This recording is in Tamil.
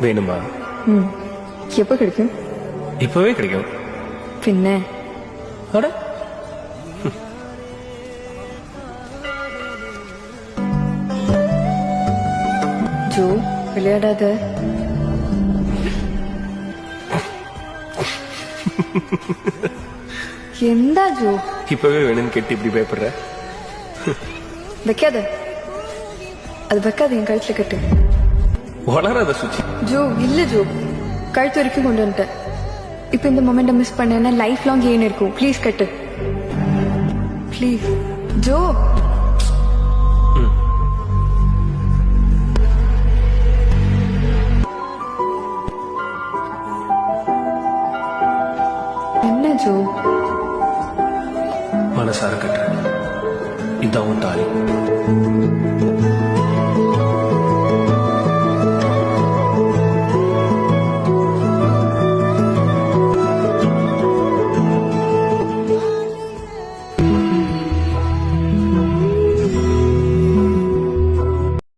வேணுமா? எப்போ கிடைக்கும்? இப்பவே கிடைக்கும். பின்ன அட ஜோ, விளையாடாத. எந்தா ஜோ? இப்பவே வேணும்னு கேட்டு இப்படி பயப்படுற? வைக்காத, அது வைக்காத, என் கழுத்துல கட்டு. வளராத சுச்சி. ஜோ இல்ல ஜோ, கழுத்து வரைக்கும் கொண்டு வந்துட்டேன். இப்ப இந்த மொமெண்ட்டை மிஸ் பண்ணேன்னா லைஃப் லாங் ஏன் இருக்கும். Please cut, please Joe. என்ன ஜோ? மனசார கட்டுறேன். இதான் உன் தாலி.